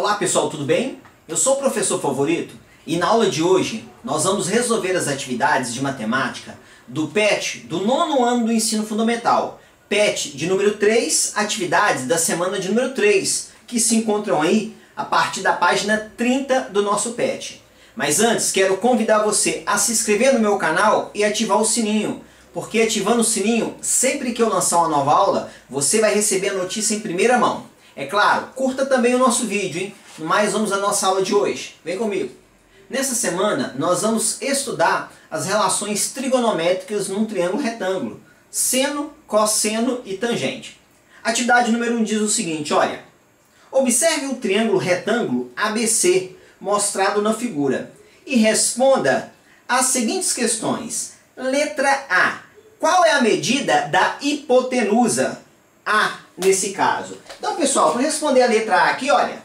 Olá pessoal, tudo bem? Eu sou o professor Favorito e na aula de hoje nós vamos resolver as atividades de matemática do PET do 9º ano do ensino fundamental. PET de número 3, atividades da semana de número 3, que se encontram aí a partir da página 30 do nosso PET. Mas antes quero convidar você a se inscrever no meu canal e ativar o sininho, porque ativando o sininho, sempre que eu lançar uma nova aula, você vai receber a notícia em primeira mão. É claro, curta também o nosso vídeo, hein? Mas vamos à nossa aula de hoje. Vem comigo. Nessa semana, nós vamos estudar as relações trigonométricas num triângulo retângulo. Seno, cosseno e tangente. Atividade número 1 diz o seguinte, olha. Observe o triângulo retângulo ABC, mostrado na figura, e responda as seguintes questões. Letra A. Qual é a medida da hipotenusa? A, nesse caso. Então, pessoal, para responder a letra A aqui, olha.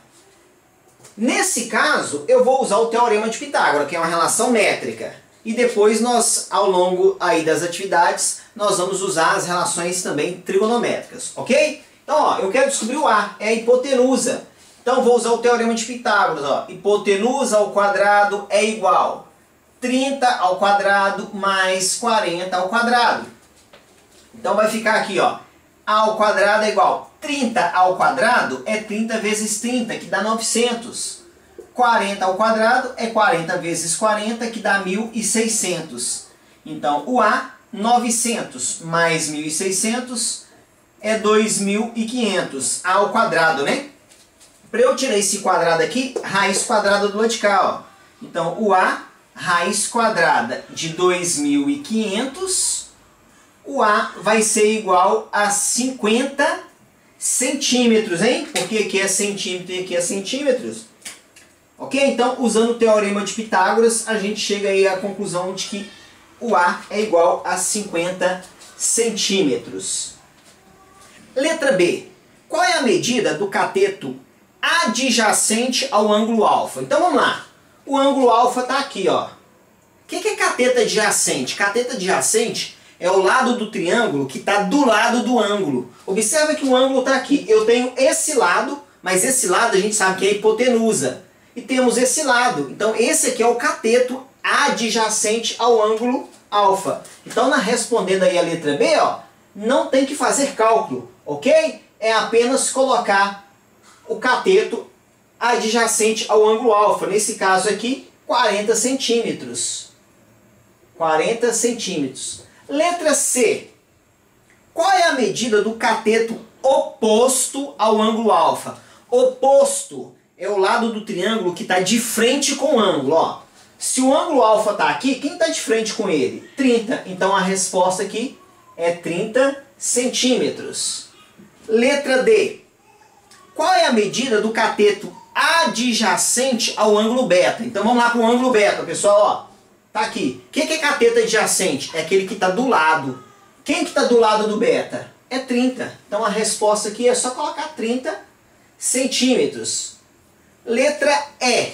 Nesse caso, eu vou usar o Teorema de Pitágoras, que é uma relação métrica. E depois nós, ao longo aí das atividades, nós vamos usar as relações também trigonométricas, ok? Então, ó, eu quero descobrir o A, é a hipotenusa. Então, vou usar o Teorema de Pitágoras, ó. Hipotenusa ao quadrado é igual 30 ao quadrado mais 40 ao quadrado. Então, vai ficar aqui, ó. A ao quadrado é igual 30 ao quadrado é 30 vezes 30, que dá 900. 40 ao quadrado é 40 vezes 40, que dá 1.600. Então, o A, 900 mais 1.600 é 2.500. A ao quadrado, né? Para eu tirar esse quadrado aqui, raiz quadrada do lado de cá, ó. Então, o A, raiz quadrada de 2.500, o A vai ser igual a 50 centímetros, hein? Porque aqui é centímetro e aqui é centímetros. Ok? Então, usando o Teorema de Pitágoras, a gente chega aí à conclusão de que o A é igual a 50 centímetros. Letra B. Qual é a medida do cateto adjacente ao ângulo alfa? Então, vamos lá. O ângulo alfa está aqui, ó. O que é cateto adjacente? Cateto adjacente é o lado do triângulo que está do lado do ângulo. Observa que o ângulo está aqui. Eu tenho esse lado, mas esse lado a gente sabe que é a hipotenusa. E temos esse lado. Então esse aqui é o cateto adjacente ao ângulo alfa. Então, respondendo aí a letra B, ó, não tem que fazer cálculo, ok? É apenas colocar o cateto adjacente ao ângulo alfa. Nesse caso aqui, 40 centímetros. 40 centímetros. Letra C. Qual é a medida do cateto oposto ao ângulo alfa? Oposto é o lado do triângulo que está de frente com o ângulo. Ó. Se o ângulo alfa está aqui, quem está de frente com ele? 30. Então a resposta aqui é 30 centímetros. Letra D. Qual é a medida do cateto adjacente ao ângulo beta? Então vamos lá para o ângulo beta, pessoal. Ó. Tá aqui. O que é cateto adjacente? É aquele que está do lado. Quem que está do lado do beta? É 30. Então a resposta aqui é só colocar 30 centímetros. Letra E.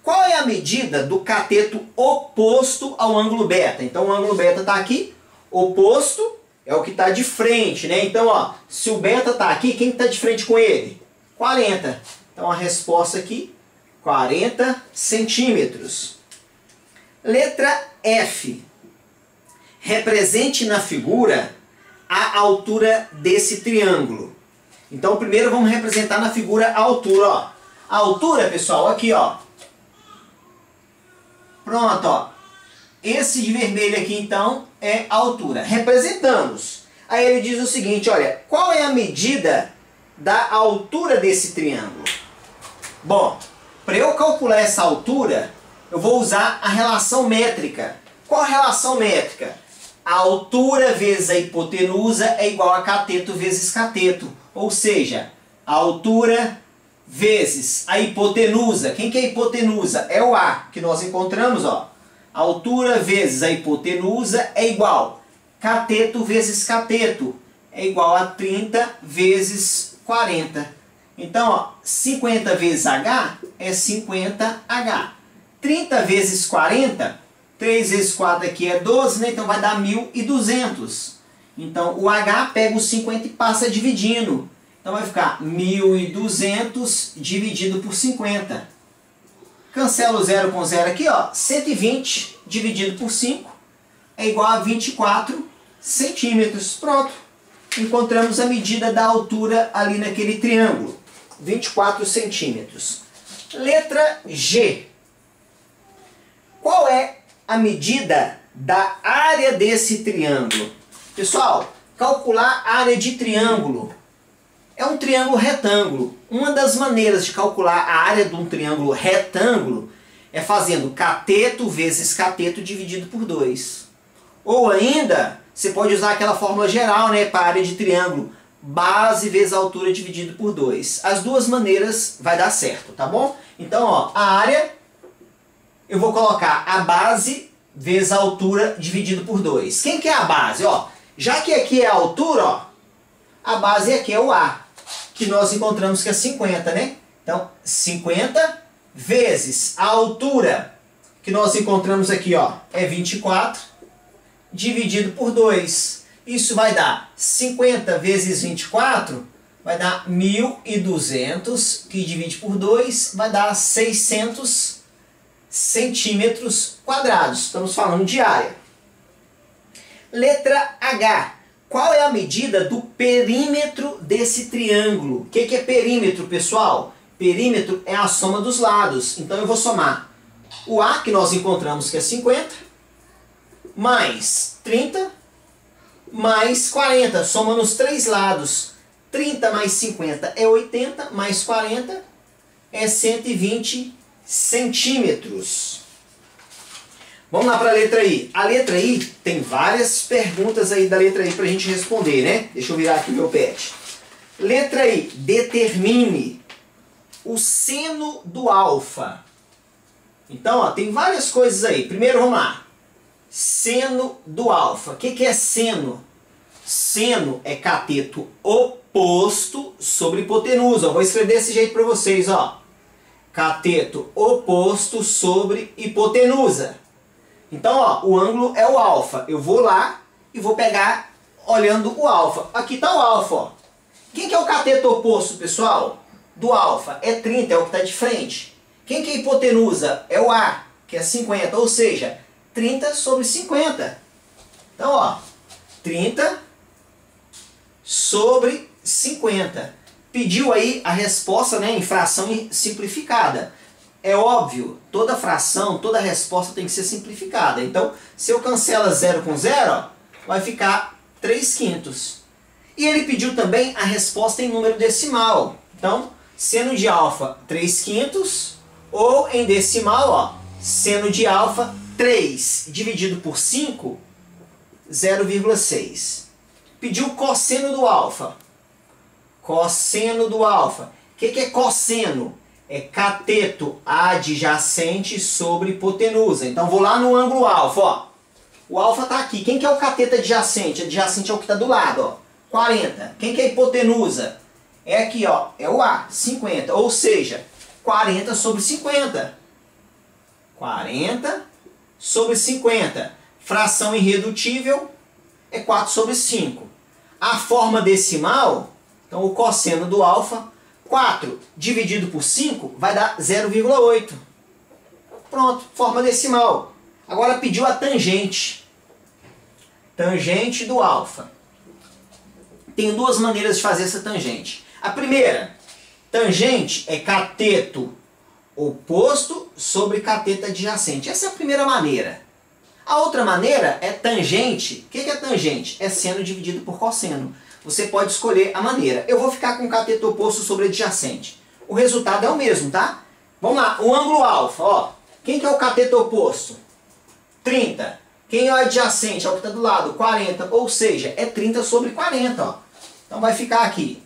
Qual é a medida do cateto oposto ao ângulo beta? Então o ângulo beta está aqui. Oposto é o que está de frente, né? Então, ó, se o beta está aqui, quem está de frente com ele? 40. Então a resposta aqui, 40 centímetros. Letra F. Represente na figura a altura desse triângulo. Então, primeiro vamos representar na figura a altura, ó. A altura, pessoal, aqui, ó. Pronto, ó. Esse de vermelho aqui, então, é a altura. Representamos. Aí ele diz o seguinte, olha, qual é a medida da altura desse triângulo? Bom, para eu calcular essa altura, eu vou usar a relação métrica. Qual a relação métrica? A altura vezes a hipotenusa é igual a cateto vezes cateto. Ou seja, a altura vezes a hipotenusa. Quem que é a hipotenusa? É o A, que nós encontramos, ó. A altura vezes a hipotenusa é igual cateto vezes cateto. É igual a 30 vezes 40. Então, ó, 50 vezes H é 50H. 30 vezes 40, 3 vezes 4 aqui é 12, né? Então vai dar 1.200. Então o H pega o 50 e passa dividindo. Então vai ficar 1.200 dividido por 50. Cancela o 0 com 0 aqui, ó. 120 dividido por 5 é igual a 24 centímetros. Pronto. Encontramos a medida da altura ali naquele triângulo. 24 centímetros. Letra G. Qual é a medida da área desse triângulo? Pessoal, calcular a área de triângulo. É um triângulo retângulo. Uma das maneiras de calcular a área de um triângulo retângulo é fazendo cateto vezes cateto dividido por 2. Ou ainda, você pode usar aquela fórmula geral, né, para a área de triângulo. Base vezes a altura dividido por 2. As duas maneiras vai dar certo, tá bom? Então, ó, a área, eu vou colocar a base vezes a altura dividido por 2. Quem que é a base? Ó, já que aqui é a altura, ó, a base aqui é o A, que nós encontramos que é 50, né? Então, 50 vezes a altura que nós encontramos aqui, ó, é 24, dividido por 2. Isso vai dar 50 vezes 24, vai dar 1.200, que divide por 2, vai dar 600 centímetros quadrados. Estamos falando de área. Letra H. Qual é a medida do perímetro desse triângulo? O que é perímetro, pessoal? Perímetro é a soma dos lados. Então eu vou somar o A, que nós encontramos que é 50, mais 30, mais 40. Soma nos três lados. 30 mais 50 é 80, mais 40 é 120 centímetros. Vamos lá para a letra I. A letra I tem várias perguntas aí da letra I para a gente responder, né? Deixa eu virar aqui meu pet. Letra I. Determine o seno do alfa. Então, ó, tem várias coisas aí. Primeiro, vamos lá. Seno do alfa. O que é seno? Seno é cateto oposto sobre hipotenusa. Eu vou escrever desse jeito para vocês, ó. Cateto oposto sobre hipotenusa. Então, ó, o ângulo é o alfa. Eu vou lá e vou pegar olhando o alfa. Aqui está o alfa, ó. Quem que é o cateto oposto, pessoal? Do alfa? É 30, é o que está de frente. Quem que é a hipotenusa? É o A, que é 50. Ou seja, 30 sobre 50. Então, ó, 30 sobre 50. Pediu aí a resposta, né, em fração simplificada. É óbvio, toda fração, toda resposta tem que ser simplificada. Então, se eu cancelo 0 com 0, ó, vai ficar 3/5. E ele pediu também a resposta em número decimal. Então, seno de alfa 3/5, ou em decimal, ó, seno de alfa 3 dividido por 5, 0,6. Pediu cosseno do alfa. Cosseno do alfa. O que é cosseno? É cateto adjacente sobre hipotenusa. Então vou lá no ângulo alfa, ó. O alfa está aqui. Quem que é o cateto adjacente? Adjacente é o que está do lado, ó. 40. Quem que é a hipotenusa? É aqui, ó. É o A, 50. Ou seja, 40 sobre 50. 40 sobre 50. Fração irredutível é 4 sobre 5. A forma decimal, então o cosseno do alfa, 4 dividido por 5 vai dar 0,8. Pronto, forma decimal. Agora pediu a tangente. Tangente do alfa. Tem duas maneiras de fazer essa tangente. A primeira, tangente é cateto oposto sobre cateto adjacente. Essa é a primeira maneira. A outra maneira é tangente. O que é tangente? É seno dividido por cosseno. Você pode escolher a maneira. Eu vou ficar com cateto oposto sobre adjacente. O resultado é o mesmo, tá? Vamos lá, o ângulo alfa, ó. Quem que é o cateto oposto? 30. Quem é o adjacente? É o que está do lado, 40. Ou seja, é 30 sobre 40, ó. Então vai ficar aqui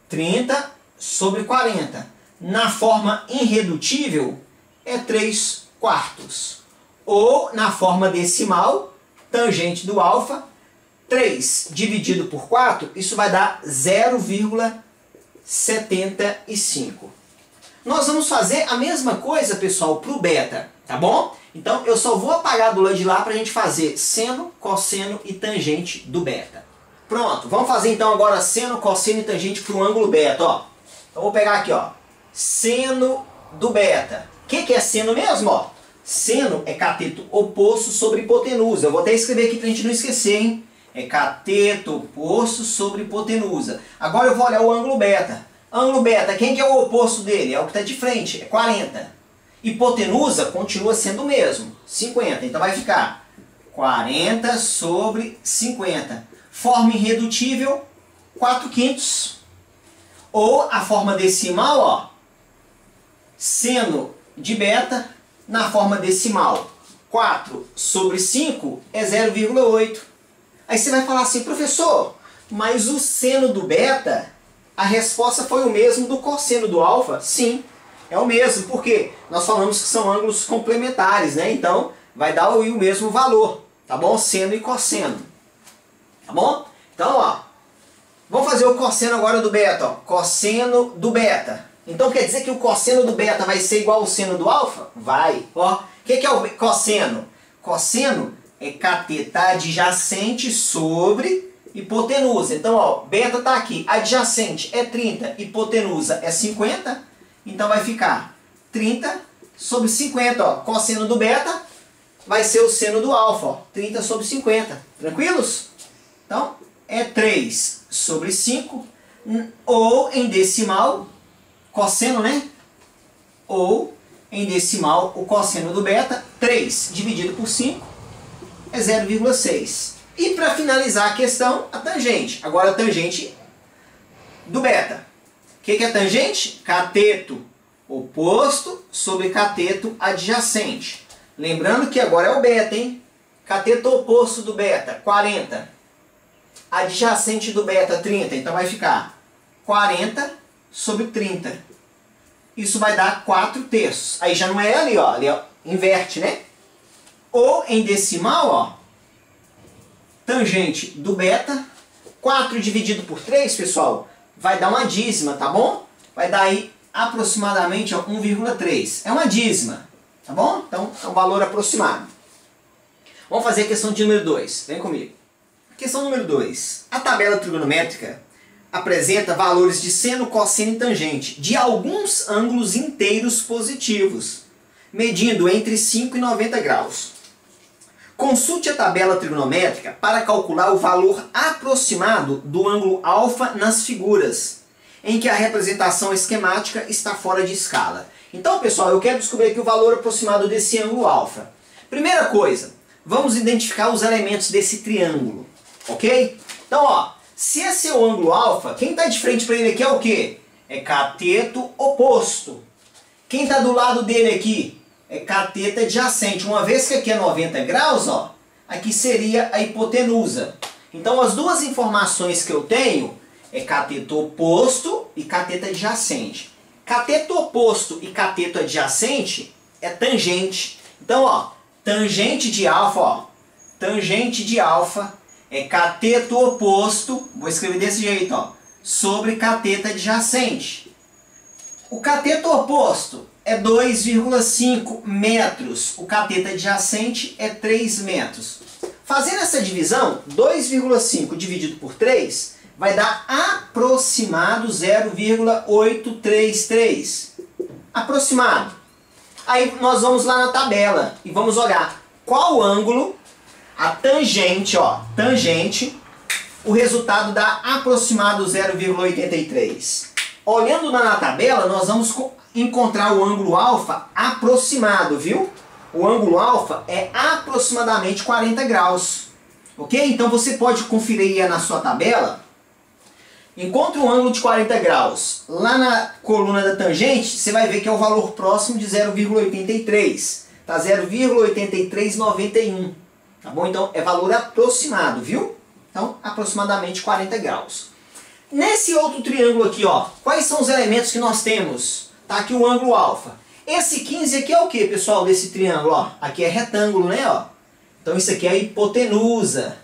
30 sobre 40. Na forma irredutível, é 3/4. Ou, na forma decimal, tangente do alfa, 3 dividido por 4, isso vai dar 0,75. Nós vamos fazer a mesma coisa, pessoal, para o beta, tá bom? Então, eu só vou apagar do lado de lá para a gente fazer seno, cosseno e tangente do beta. Pronto, vamos fazer então agora seno, cosseno e tangente para o ângulo beta, ó. Então vou pegar aqui, ó, seno do beta. O que é seno mesmo, ó? Seno é cateto oposto sobre hipotenusa. Eu vou até escrever aqui para a gente não esquecer, hein? É cateto oposto sobre hipotenusa. Agora eu vou olhar o ângulo beta. Ângulo beta, quem que é o oposto dele? É o que está de frente, é 40. Hipotenusa continua sendo o mesmo, 50. Então vai ficar 40 sobre 50. Forma irredutível, 4/5. Ou a forma decimal, ó, seno de beta, na forma decimal, 4 sobre 5 é 0,8. Aí você vai falar assim, professor, mas o seno do beta, a resposta foi o mesmo do cosseno do alfa? Sim, é o mesmo, porque nós falamos que são ângulos complementares, né? Então vai dar o mesmo valor, tá bom? Seno e cosseno, tá bom? Então, ó, vamos fazer o cosseno agora do beta, ó. Cosseno do beta. Então quer dizer que o cosseno do beta vai ser igual ao seno do alfa? Vai. Ó, o que é o cosseno? Cosseno é cateto adjacente sobre hipotenusa. Então, ó, beta está aqui. Adjacente é 30, hipotenusa é 50. Então vai ficar 30 sobre 50. Ó. Cosseno do beta vai ser o seno do alfa. Ó, 30 sobre 50. Tranquilos? Então, é 3 sobre 5. Ou em decimal, cosseno, né? Ou em decimal, o cosseno do beta, 3 dividido por 5 é 0,6. E para finalizar a questão, a tangente. Agora a tangente do beta. O que é tangente? Cateto oposto sobre cateto adjacente. Lembrando que agora é o beta, hein? Cateto oposto do beta, 40. Adjacente do beta, 30. Então vai ficar 40 sobre 30. Isso vai dar 4/3. Aí já não é ali, ó. Ali, ó, inverte, né? Ou em decimal, ó. Tangente do beta. 4 dividido por 3, pessoal, vai dar uma dízima, tá bom? Vai dar aí aproximadamente 1,3. É uma dízima, tá bom? Então é um valor aproximado. Vamos fazer a questão de número 2. Vem comigo. Questão número 2. A tabela trigonométrica apresenta valores de seno, cosseno e tangente de alguns ângulos inteiros positivos, medindo entre 5 e 90 graus. Consulte a tabela trigonométrica para calcular o valor aproximado do ângulo alfa nas figuras, em que a representação esquemática está fora de escala. Então, pessoal, eu quero descobrir aqui o valor aproximado desse ângulo alfa. Primeira coisa, vamos identificar os elementos desse triângulo, ok? Então, ó, se esse é o ângulo alfa, quem está de frente para ele aqui é o quê? É cateto oposto. Quem está do lado dele aqui é cateto adjacente. Uma vez que aqui é 90 graus, ó, aqui seria a hipotenusa. Então as duas informações que eu tenho é cateto oposto e cateto adjacente. Cateto oposto e cateto adjacente é tangente. Então, ó, tangente de alfa, ó, tangente de alfa é cateto oposto, vou escrever desse jeito, ó, sobre cateto adjacente. O cateto oposto é 2,5 metros, o cateto adjacente é 3 metros. Fazendo essa divisão, 2,5 dividido por 3 vai dar aproximado 0,833. Aproximado. Aí nós vamos lá na tabela e vamos olhar qual ângulo a tangente, ó, tangente, o resultado dá aproximado 0,83. Olhando na tabela, nós vamos encontrar o ângulo alfa aproximado, viu? O ângulo alfa é aproximadamente 40 graus. Ok? Então você pode conferir aí na sua tabela. Encontre um ângulo de 40 graus. Lá na coluna da tangente, você vai ver que é o valor próximo de 0,83. Tá 0,8391. Tá bom? Então é valor aproximado, viu? Então aproximadamente 40 graus. Nesse outro triângulo aqui, ó, quais são os elementos que nós temos? Tá aqui o ângulo alfa. Esse 15 aqui é o que, pessoal, desse triângulo? Ó, aqui é retângulo, né? Ó. Então isso aqui é a hipotenusa.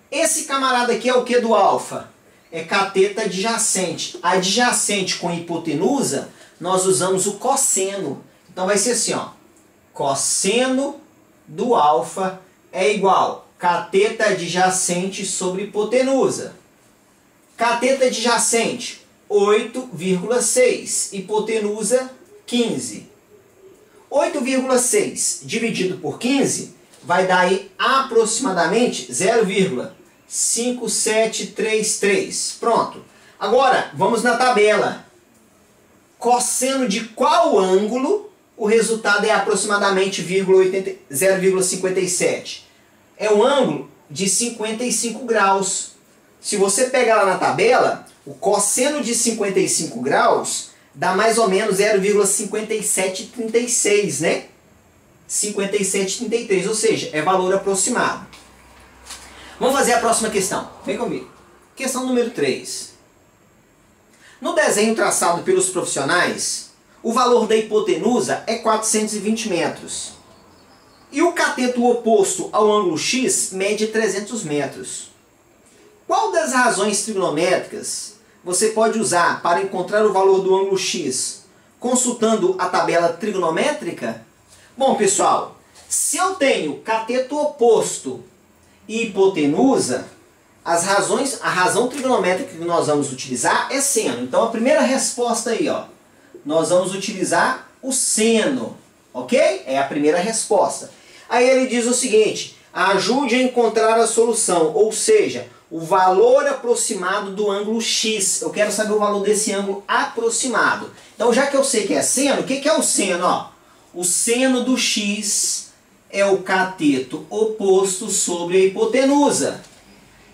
Esse camarada aqui é o que do alfa? É cateto adjacente. Adjacente com hipotenusa, nós usamos o cosseno. Então vai ser assim, ó. Cosseno do alfa é igual cateto adjacente sobre hipotenusa. Cateto adjacente, 8,6. Hipotenusa, 15. 8,6 dividido por 15 vai dar aí aproximadamente 0,5733. Pronto. Agora, vamos na tabela. Cosseno de qual ângulo o resultado é aproximadamente 0,57? É um ângulo de 55 graus. Se você pegar lá na tabela, o cosseno de 55 graus dá mais ou menos 0,5736, né? 5733, ou seja, é valor aproximado. Vamos fazer a próxima questão. Vem comigo. Questão número 3. No desenho traçado pelos profissionais, o valor da hipotenusa é 420 metros. E o cateto oposto ao ângulo X mede 300 metros. Qual das razões trigonométricas você pode usar para encontrar o valor do ângulo X, consultando a tabela trigonométrica? Bom, pessoal, se eu tenho cateto oposto e hipotenusa, a razão trigonométrica que nós vamos utilizar é seno. Então, a primeira resposta aí, ó, nós vamos utilizar o seno, ok? É a primeira resposta. Aí ele diz o seguinte: ajude a encontrar a solução, ou seja, o valor aproximado do ângulo X. Eu quero saber o valor desse ângulo aproximado. Então, já que eu sei que é seno, o que é o seno? Ó, o seno do X é o cateto oposto sobre a hipotenusa.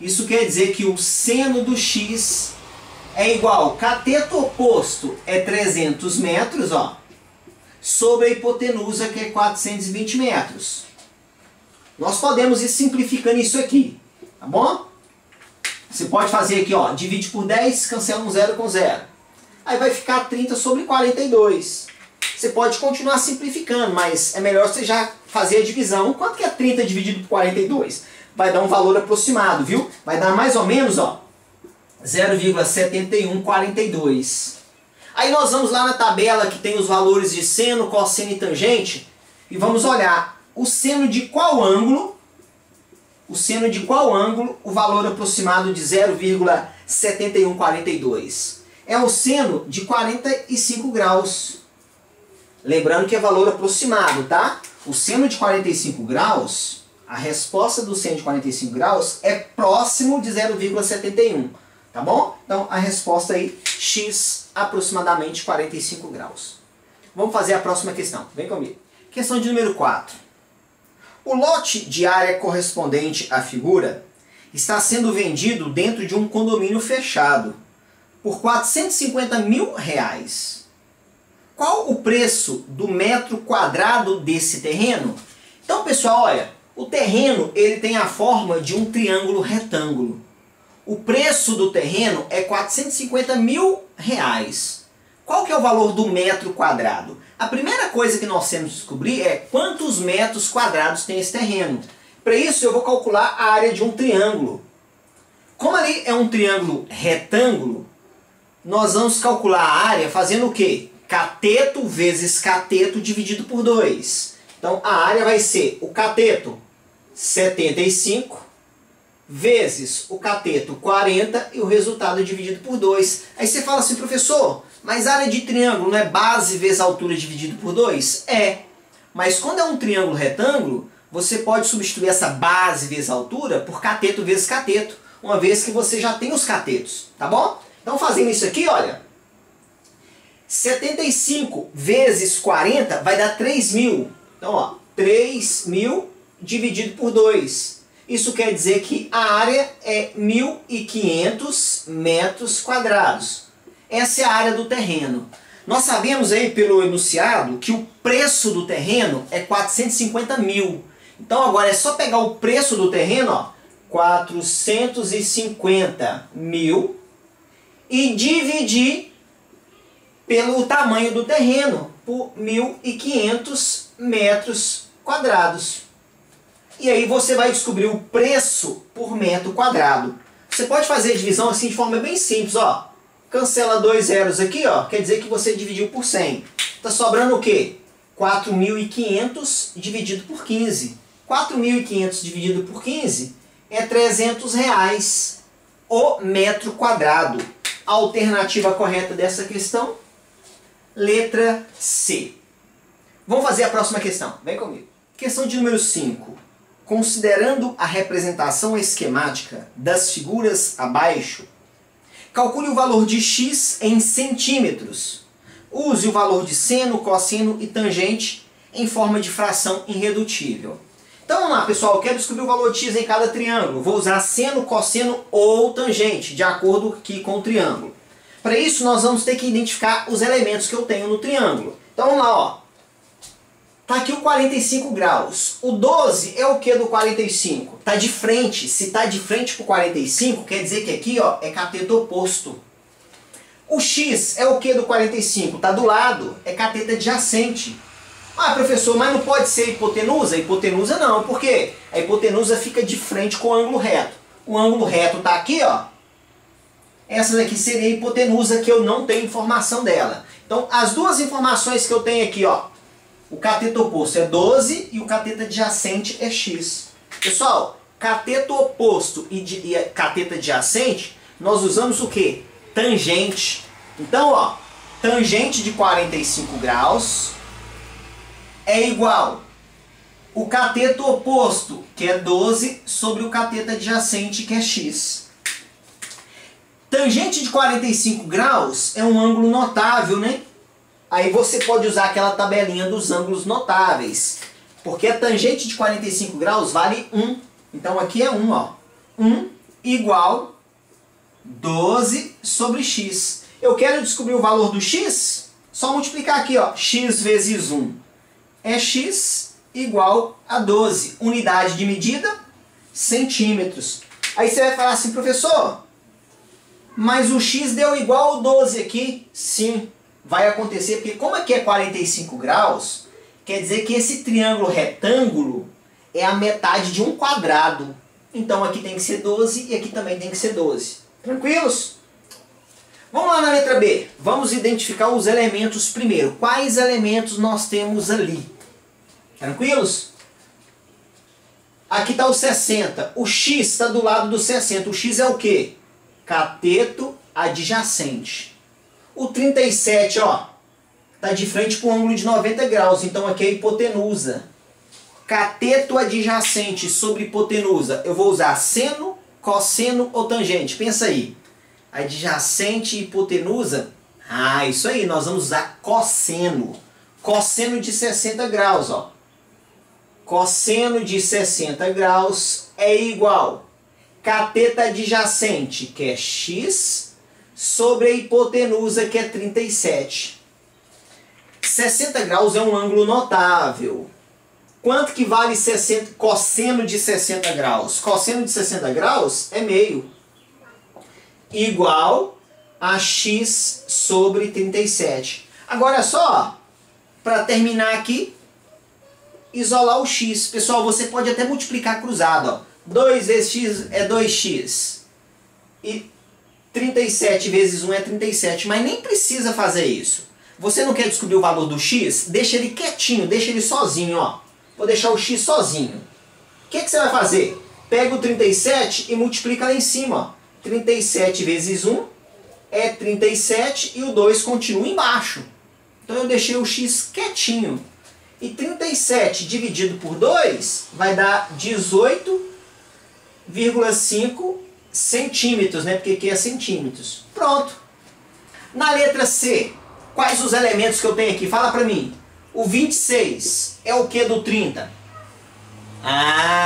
Isso quer dizer que o seno do X é igual, cateto oposto é 300 metros, ó, sobre a hipotenusa, que é 420 metros. Nós podemos ir simplificando isso aqui, tá bom? Você pode fazer aqui, ó, divide por 10, cancela um zero com zero. Aí vai ficar 30 sobre 42. Você pode continuar simplificando, mas é melhor você já fazer a divisão. Quanto que é 30 dividido por 42? Vai dar um valor aproximado, viu? Vai dar mais ou menos, ó, 0,7142. Aí nós vamos lá na tabela que tem os valores de seno, cosseno e tangente e vamos olhar o seno de qual ângulo, o valor aproximado de 0,7142. É o seno de 45 graus. Lembrando que é valor aproximado, tá? O seno de 45 graus, a resposta do seno de 45 graus é próximo de 0,71, tá bom? Então, a resposta aí, x, aproximadamente 45 graus. Vamos fazer a próxima questão. Vem comigo. Questão de número 4. O lote de área correspondente à figura está sendo vendido dentro de um condomínio fechado por R$450 mil. Qual o preço do metro quadrado desse terreno? Então, pessoal, olha, o terreno ele tem a forma de um triângulo retângulo. O preço do terreno é R$450 mil. Qual que é o valor do metro quadrado? A primeira coisa que nós temos que descobrir é quantos metros quadrados tem esse terreno. Para isso eu vou calcular a área de um triângulo. Como ali é um triângulo retângulo, nós vamos calcular a área fazendo o quê? Cateto vezes cateto dividido por 2. Então a área vai ser o cateto 75 vezes o cateto 40 e o resultado é dividido por 2. Aí você fala assim, professor, mas área de triângulo não é base vezes altura dividido por 2? É, mas quando é um triângulo retângulo, você pode substituir essa base vezes altura por cateto vezes cateto, uma vez que você já tem os catetos, tá bom? Então fazendo isso aqui, olha, 75 vezes 40 vai dar 3.000. Então, ó, 3.000 dividido por 2. Isso quer dizer que a área é 1.500 metros quadrados. Essa é a área do terreno. Nós sabemos aí pelo enunciado que o preço do terreno é 450 mil. Então agora é só pegar o preço do terreno, ó, 450 mil, e dividir pelo tamanho do terreno, por 1.500 metros quadrados. E aí você vai descobrir o preço por metro quadrado. Você pode fazer a divisão assim de forma bem simples, ó. Cancela 2 zeros aqui, ó, quer dizer que você dividiu por 100. Está sobrando o quê? 4.500 dividido por 15. 4.500 dividido por 15 é R$300. o metro quadrado. A alternativa correta dessa questão, letra C. Vamos fazer a próxima questão. Vem comigo. Questão de número 5. Considerando a representação esquemática das figuras abaixo, calcule o valor de x em centímetros. Use o valor de seno, cosseno e tangente em forma de fração irredutível. Então vamos lá, pessoal. Eu quero descobrir o valor de x em cada triângulo. Vou usar seno, cosseno ou tangente, de acordo aqui com o triângulo. Para isso, nós vamos ter que identificar os elementos que eu tenho no triângulo. Então vamos lá, ó. Tá aqui o 45 graus. O 12 é o que do 45? Tá de frente. Se tá de frente pro 45, quer dizer que aqui, ó, é cateto oposto. O x é o que do 45? Tá do lado. É cateto adjacente. Ah, professor, mas não pode ser hipotenusa? Hipotenusa não. Por quê? A hipotenusa fica de frente com o ângulo reto. O ângulo reto tá aqui, ó. Essa daqui seria a hipotenusa, que eu não tenho informação dela. Então, as duas informações que eu tenho aqui, ó. O cateto oposto é 12 e o cateto adjacente é x. Pessoal, cateto oposto e cateto adjacente, nós usamos o quê? Tangente. Então, ó, tangente de 45 graus é igual o cateto oposto, que é 12, sobre o cateto adjacente, que é x. Tangente de 45 graus é um ângulo notável, né? Aí você pode usar aquela tabelinha dos ângulos notáveis. Porque a tangente de 45 graus vale 1. Então aqui é 1, ó. 1 igual 12 sobre x. Eu quero descobrir o valor do x? Só multiplicar aqui, ó. X vezes 1 é x igual a 12. Unidade de medida, centímetros. Aí você vai falar assim, professor, mas o x deu igual ao 12 aqui? Sim. Vai acontecer, porque como aqui é 45 graus, quer dizer que esse triângulo retângulo é a metade de um quadrado. Então aqui tem que ser 12 e aqui também tem que ser 12. Tranquilos? Vamos lá na letra B. Vamos identificar os elementos primeiro. Quais elementos nós temos ali? Tranquilos? Aqui está o 60. O x está do lado do 60. O x é o quê? Cateto adjacente. O 37, ó, tá de frente para o ângulo de 90 graus, então aqui é hipotenusa. Cateto adjacente sobre hipotenusa, eu vou usar seno, cosseno ou tangente. Pensa aí. Adjacente e hipotenusa, isso aí, nós vamos usar cosseno. Cosseno de 60 graus, ó. Cosseno de 60 graus é igual cateto adjacente, que é x, sobre a hipotenusa, que é 37. 60 graus é um ângulo notável. Quanto que vale 60, cosseno de 60 graus? Cosseno de 60 graus é meio. Igual a x sobre 37. Agora só, para terminar aqui, isolar o x. Pessoal, você pode até multiplicar cruzado. Ó. 2 vezes x é 2x. E 37 vezes 1 é 37, mas nem precisa fazer isso. Você não quer descobrir o valor do x? Deixa ele quietinho, deixa ele sozinho, ó. Vou deixar o x sozinho. O que você vai fazer? Pega o 37 e multiplica lá em cima, ó. 37 vezes 1 é 37 e o 2 continua embaixo. Então eu deixei o x quietinho. E 37 dividido por 2 vai dar 18,5 centímetros, né? Porque aqui é centímetros. Pronto. Na letra C, quais os elementos que eu tenho aqui? Fala pra mim. O 26 é o que do 30?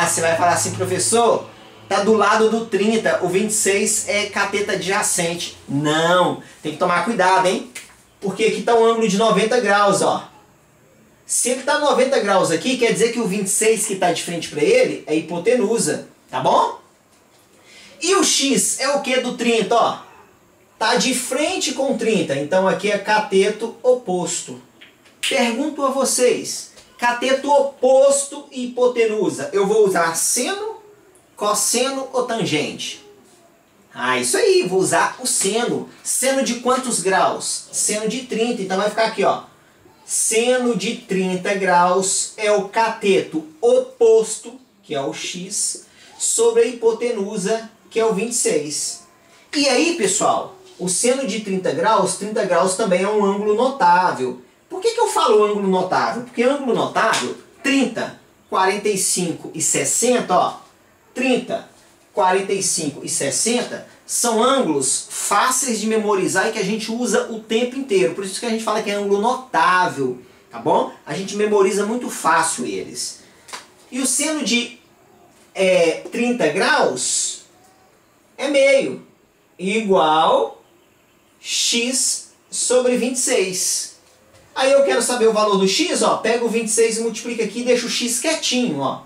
Você vai falar assim, professor, tá do lado do 30, o 26 é cateto adjacente. Não, tem que tomar cuidado, hein? Porque aqui tá um ângulo de 90 graus, ó. Se ele tá 90 graus aqui, quer dizer que o 26 que tá de frente pra ele é hipotenusa, tá bom? E o x é o que do 30, ó? Tá de frente com 30, então aqui é cateto oposto. Pergunto a vocês, cateto oposto e hipotenusa, eu vou usar seno, cosseno ou tangente? Isso aí, vou usar o seno. Seno de quantos graus? Seno de 30, então vai ficar aqui, ó. Seno de 30 graus é o cateto oposto, que é o x, sobre a hipotenusa, que é o 26. E aí, pessoal, o seno de 30 graus também é um ângulo notável. Por que eu falo ângulo notável? Porque ângulo notável, 30, 45 e 60, ó, 30, 45 e 60 são ângulos fáceis de memorizar e que a gente usa o tempo inteiro. Por isso que a gente fala que é ângulo notável, tá bom? A gente memoriza muito fácil eles. E o seno de 30 graus é meio, igual x sobre 26. Aí eu quero saber o valor do x, ó, pega o 26 e multiplica aqui e deixa o x quietinho, ó.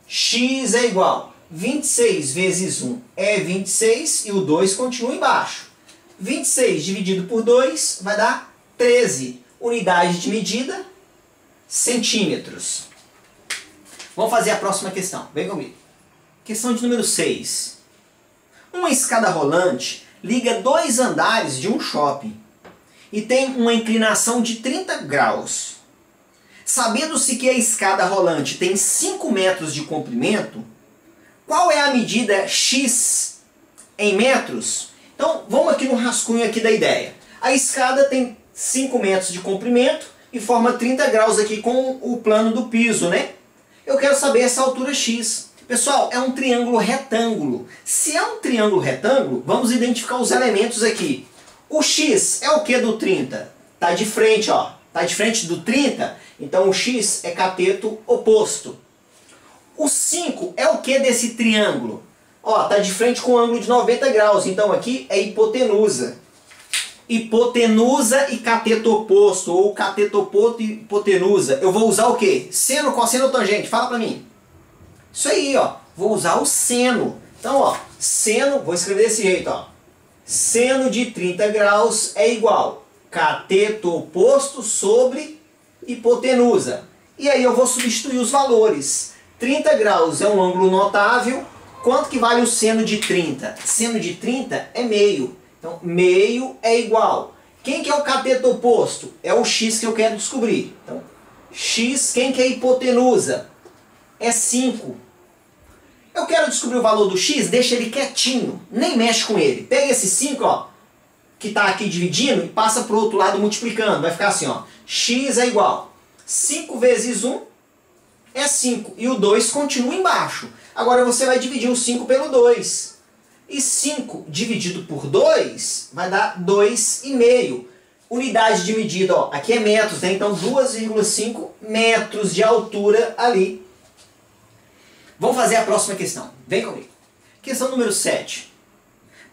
X é igual 26 vezes 1 é 26 e o 2 continua embaixo. 26 dividido por 2 vai dar 13. Unidade de medida, centímetros. Vamos fazer a próxima questão. Vem comigo. Questão de número 6. Uma escada rolante liga 2 andares de um shopping e tem uma inclinação de 30 graus. Sabendo-se que a escada rolante tem 5 metros de comprimento, qual é a medida x em metros? Então, vamos aqui no rascunho aqui da ideia. A escada tem 5 metros de comprimento e forma 30 graus aqui com o plano do piso, né? Eu quero saber essa altura x. Pessoal, é um triângulo retângulo. Se é um triângulo retângulo, vamos identificar os elementos aqui. O x é o que do 30? Tá de frente, ó. Tá de frente do 30, então o x é cateto oposto. O 5 é o que desse triângulo? Ó, tá de frente com um ângulo de 90 graus, então aqui é hipotenusa. Hipotenusa e cateto oposto, ou cateto oposto e hipotenusa. Eu vou usar o quê? Seno, cosseno ou tangente? Fala pra mim. Isso aí, ó. Vou usar o seno. Então, ó, seno, vou escrever desse jeito, ó. Seno de 30 graus é igual cateto oposto sobre hipotenusa. E aí eu vou substituir os valores. 30 graus é um ângulo notável. Quanto que vale o seno de 30? Seno de 30 é meio. Então, meio é igual. Quem que é o cateto oposto? É o x que eu quero descobrir. Então, x, quem que é hipotenusa? É 5. Eu quero descobrir o valor do x, deixa ele quietinho, nem mexe com ele. Pega esse 5, ó, que está aqui dividindo, e passa para o outro lado multiplicando. Vai ficar assim, ó, x é igual 5 vezes 1 é 5, e o 2 continua embaixo. Agora você vai dividir o 5 pelo 2. E 5 dividido por 2 vai dar 2,5. Unidade de medida, ó, aqui é metros, né? Então 2,5 metros de altura ali. Vamos fazer a próxima questão. Vem comigo. Questão número 7.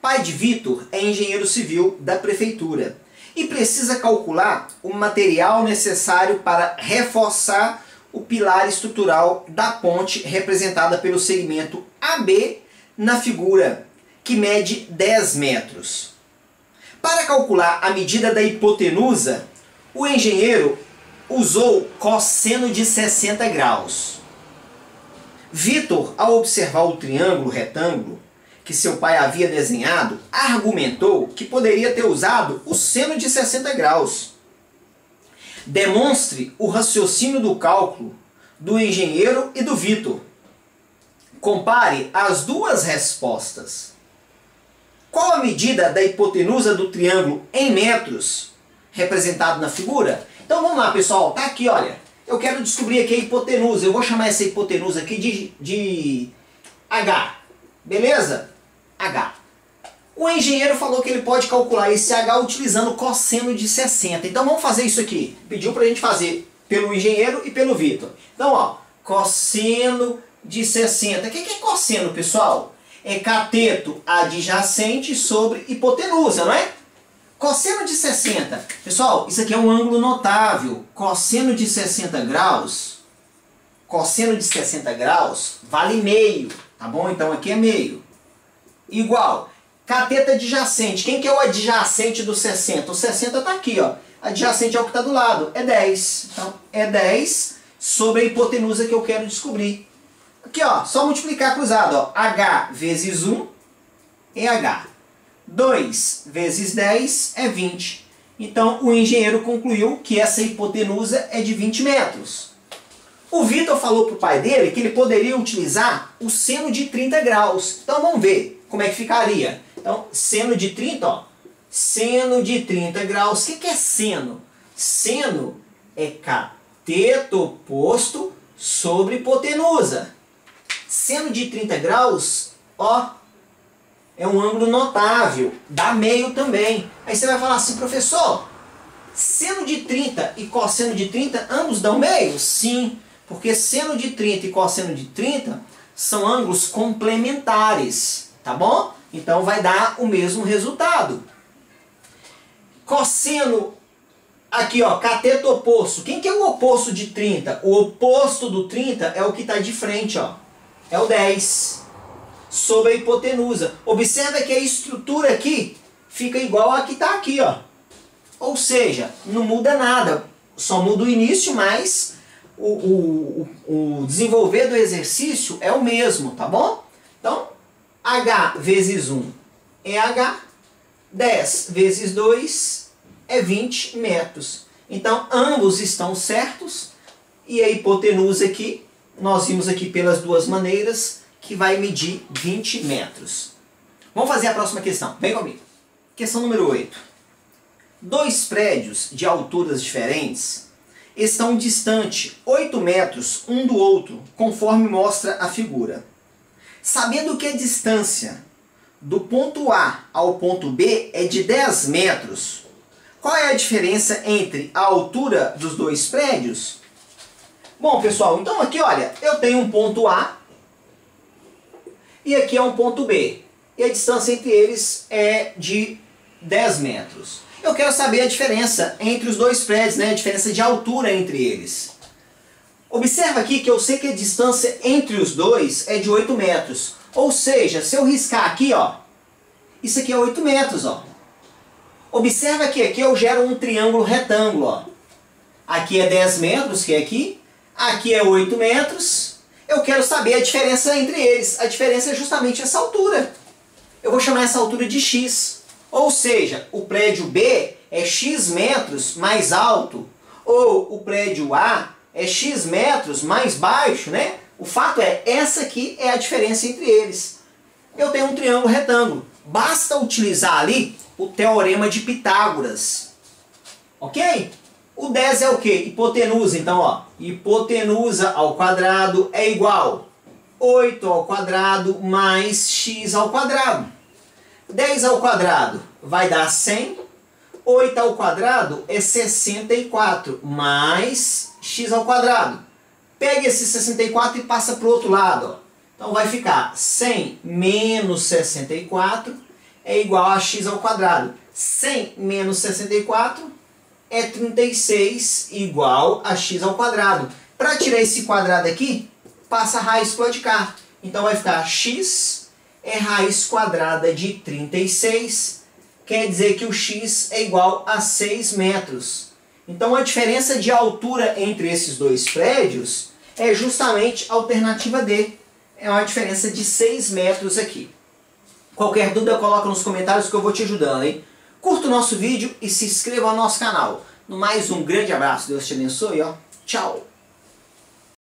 Pai de Vitor é engenheiro civil da prefeitura e precisa calcular o material necessário para reforçar o pilar estrutural da ponte representada pelo segmento AB na figura, que mede 10 metros. Para calcular a medida da hipotenusa, o engenheiro usou cosseno de 60 graus. Vitor, ao observar o triângulo retângulo que seu pai havia desenhado, argumentou que poderia ter usado o seno de 60 graus. Demonstre o raciocínio do cálculo do engenheiro e do Vitor. Compare as duas respostas. Qual a medida da hipotenusa do triângulo em metros, representado na figura? Então vamos lá, pessoal. Tá aqui, olha. Eu quero descobrir aqui a hipotenusa. Eu vou chamar essa hipotenusa aqui de H. Beleza? H. O engenheiro falou que ele pode calcular esse H utilizando cosseno de 60. Então vamos fazer isso aqui. Pediu para a gente fazer pelo engenheiro e pelo Vitor. Então, ó, cosseno de 60. O que é cosseno, pessoal? É cateto adjacente sobre hipotenusa, não é? Cosseno de 60. Pessoal, isso aqui é um ângulo notável. Cosseno de 60 graus. Cosseno de 60 graus vale meio. Tá bom? Então aqui é meio. Igual. Cateto adjacente. Quem que é o adjacente do 60? O 60 está aqui, ó. Adjacente ao que está do lado. É 10. Então é 10 sobre a hipotenusa que eu quero descobrir. Aqui, ó. Só multiplicar cruzado, ó. H vezes 1 é H. 2 vezes 10 é 20. Então o engenheiro concluiu que essa hipotenusa é de 20 metros. O Vitor falou para o pai dele que ele poderia utilizar o seno de 30 graus. Então vamos ver como é que ficaria. Então Então, seno de 30, ó. Seno de 30 graus. O que é seno? Seno é cateto oposto sobre hipotenusa. Seno de 30 graus, ó, é um ângulo notável. Dá meio também. Aí você vai falar assim, professor, seno de 30 e cosseno de 30, ambos dão meio? Sim, porque seno de 30 e cosseno de 30 são ângulos complementares, tá bom? Então vai dar o mesmo resultado. Cosseno, aqui ó, cateto oposto. Quem que é o oposto de 30? O oposto do 30 é o que está de frente, ó. É o 10. Sobre a hipotenusa. Observa que a estrutura aqui fica igual a que está aqui, ó. Ou seja, não muda nada. Só muda o início, mas o desenvolver do exercício é o mesmo, tá bom? Então, H vezes 1 é H. 10 vezes 2 é 20 metros. Então, ambos estão certos. E a hipotenusa aqui, nós vimos aqui pelas duas maneiras, que vai medir 20 metros. Vamos fazer a próxima questão. Vem comigo. Questão número 8. Dois prédios de alturas diferentes estão distantes 8 metros um do outro, conforme mostra a figura. Sabendo que a distância do ponto A ao ponto B é de 10 metros, qual é a diferença entre a altura dos dois prédios? Bom, pessoal, então aqui, olha, eu tenho um ponto A e aqui é um ponto B. E a distância entre eles é de 10 metros. Eu quero saber a diferença entre os dois prédios, né? A diferença de altura entre eles. Observa aqui que eu sei que a distância entre os dois é de 8 metros. Ou seja, se eu riscar aqui, ó, isso aqui é 8 metros, ó. Observa que aqui eu gero um triângulo retângulo, ó. Aqui é 10 metros, que é aqui. Aqui é 8 metros. Eu quero saber a diferença entre eles. A diferença é justamente essa altura. Eu vou chamar essa altura de x. Ou seja, o prédio B é x metros mais alto. Ou o prédio A é x metros mais baixo, né? O fato é, essa aqui é a diferença entre eles. Eu tenho um triângulo retângulo. Basta utilizar ali o teorema de Pitágoras. Ok? O 10 é o quê? Hipotenusa. Então, ó, hipotenusa ao quadrado é igual 8 ao quadrado mais x ao quadrado. 10 ao quadrado vai dar 100. 8 ao quadrado é 64 mais x ao quadrado. Pega esse 64 e passa para o outro lado. Ó. Então vai ficar 100 menos 64 é igual a x ao quadrado. 100 menos 64 é 36 igual a x ao quadrado. Para tirar esse quadrado aqui, passa a raiz para o lado de cá. Então vai ficar x é raiz quadrada de 36. Quer dizer que o x é igual a 6 metros. Então a diferença de altura entre esses dois prédios é justamente a alternativa D. É uma diferença de 6 metros aqui. Qualquer dúvida, coloca nos comentários que eu vou te ajudando, hein? Curta o nosso vídeo e se inscreva ao nosso canal. No mais, um grande abraço. Deus te abençoe, ó. Tchau!